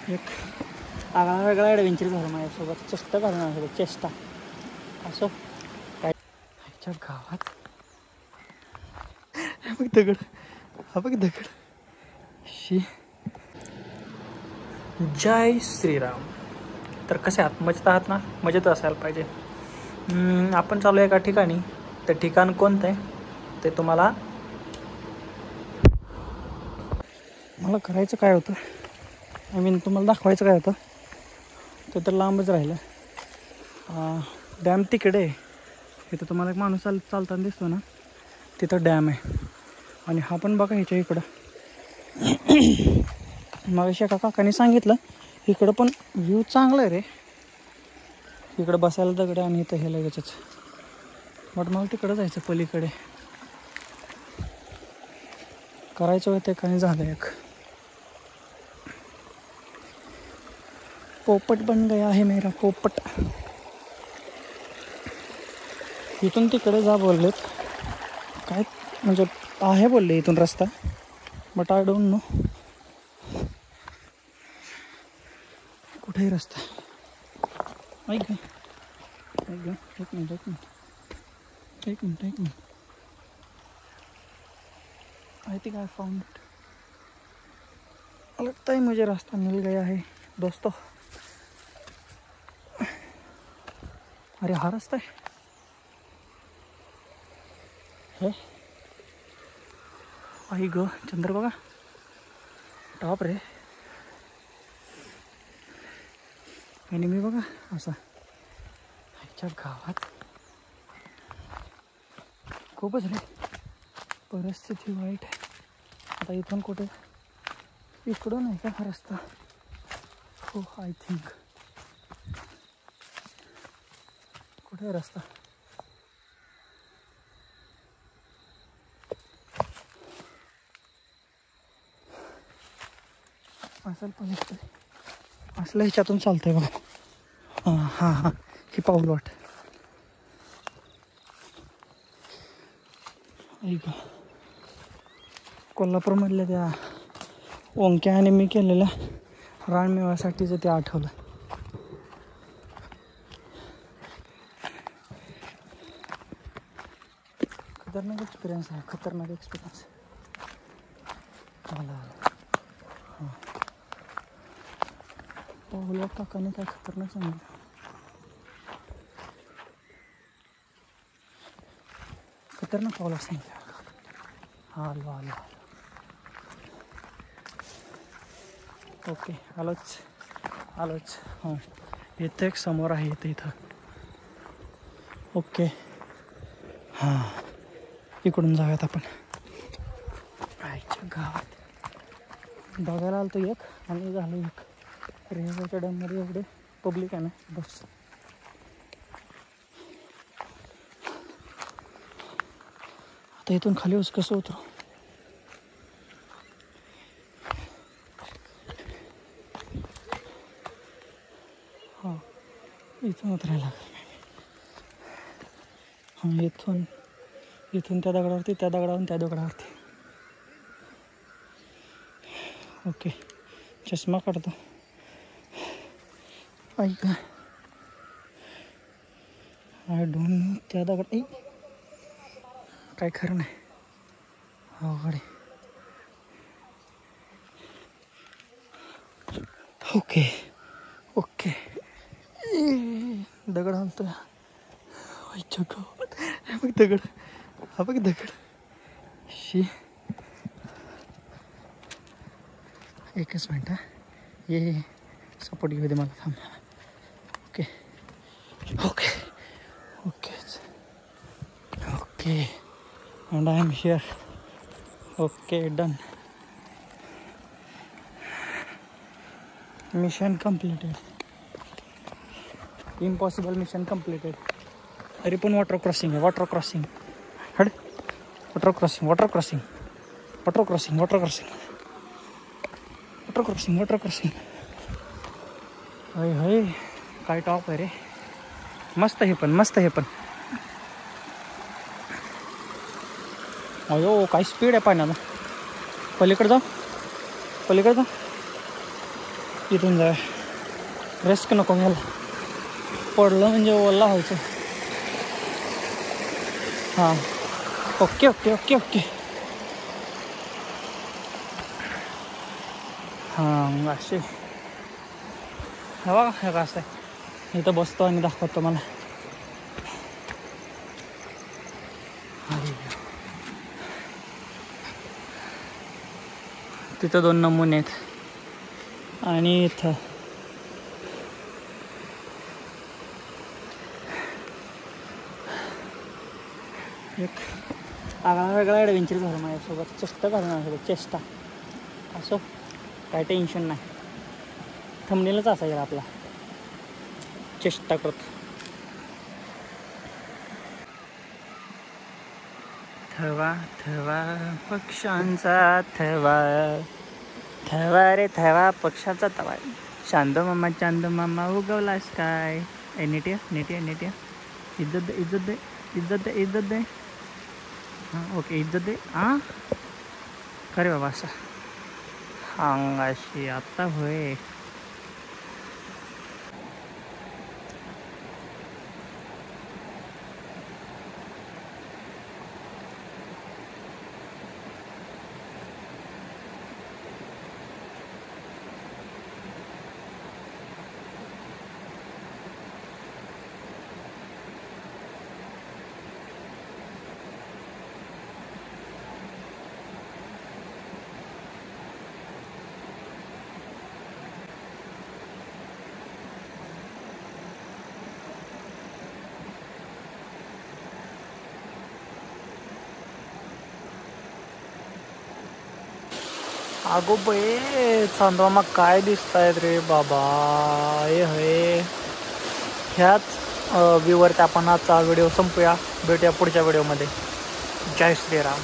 एक आगळा वेगळा ॲडव्हेंचर झाला माझ्यासोबत. चेष्टा झाला माझ्यासोबत, चेष्टा. असं काय ह्याच्या गावात बघ दगड, हा बघ दगड. शी. जय श्रीराम. तर कसे आहात? मजेत आहात ना? मजेत असायला पाहिजे. आपण चालू आहे एका ठिकाणी. ते ठिकाण कोणतं आहे ते तुम्हाला मला करायचं काय होतं, तुम्हाला दाखवायचं काय होतं ते तर लांबच राहिलं. डॅम तिकडे आहे. इथं तुम्हाला एक माणूस चालताना दिसतो ना, तिथं डॅम आहे. आणि हा पण बघा ह्याच्या इकडं. मग एका काकाने सांगितलं इकडं पण व्ह्यू चांगला आहे रे, इकडं बसायला दगड आणि इथं हे लगेचच. बट मला तिकडं जायचं, पलीकडे करायचं होतं. काही झालं एक पोपट बन गया है मेरा पोपट. इथून तिकडे जा बोललेत, काय म्हणजे आहे बोलले इथून रस्ता, बट आय डोंट नो कुठेही रस्ता. ऐक ग, एक minute. I think I found it. लगता है मुझे रास्ता मिल गया है दोस्तों. अरे हा रस्ता है. आई ग चंद्र बघा, टॉप रे. आणि मी बघा असा ह्याच्या गावात खूपच रे परिस्थिती वाईट आहे. आता इथून कुठे, इकडून आहे का हा रस्ता? हो आय थिंक. कुठे रस्ता? असेल पण असलं ह्याच्यातून चालतंय बघा. हां ही पाऊल वाट. ऐक, कोल्हापूरमधल्या त्या ओंक्या आणि मी केलेल्या रानमेव्यासाठीचं ते आठवलं. खतरनाक एक्सपिरियन्स आहे, खतरनाक एक्सपिरियन्स. आला हां पाऊल काकाने काय खतरनाक सांगितलं. खतरनाक पाऊल सांगितलं. आलो. ओके आलोच. हां इथं एक समोर आहे, इथं. ओके हां इकडून जाऊयात आपण. आईच्या गावात बघायला आलं तो एक आणि झालं एक. रेल्वेच्या डॅममध्ये एवढे पब्लिक आहे ना बस. आता इथून खाली कसं उतरू? हां इथून उतरायला लागेल. हां इथून त्या दगडावरती, त्या दगडावरून त्या दगडावरती. ओके चष्मा काढतो. ऐक आय डोंट नो त्या दगड काय खरं नाही. हो गाडी. ओके दगड आणतोय. आईच्या गावात हा बघ दगड. शी एकच मिनटं ये सपोर्ट घेऊ दे मला. थांब. Okay and I am here. Okay, done. Mission completed. Impossible mission completed. तरी पण वॉटर क्रॉसिंग आहे. वॉटर क्रॉसिंग हाय काय टॉप आहे रे. मस्त हे पण अयो काय स्पीड आहे पाण्याला. पलीकडे जा इथून जाऊया. रिस्क नको घ्यायला, पडलं म्हणजे ओला व्हायचं. हां ओके ओके ओके ओके. हां मग असे हे बघा हे का असं आहे. इथं बसतो आणि दाखवतो मला. तिथं 2 नमुने आहेत आणि इथं एक आगळा वेगळा ॲडव्हेंचर झालं माझ्यासोबत. चेष्टा झालं माझ्यासोबत, चेष्टा. असो काय टेन्शन नाही. थंबनेलच असा गेला आपला, चेष्टा करत. थवा थवा पक्ष्यांचा थवा, थवा रे थवा पक्षाचा तवा. चांदो मामा चांदो मामा उगवलास काय. नेटिया नेटिया नेटिया. इज्जत दे इज्जत दे इज्जत दे इज्जत दे. हां ओके इज्जत दे. हां खरे बाबा असं अंगाशी आता होय. अगो बे चांदोमा काय दिसतायत रे बाबा. हे हे ह्याच व्ह्यूवरती आपण आजचा व्हिडिओ संपूया. भेटूया पुढच्या व्हिडिओमध्ये. जय श्रीराम.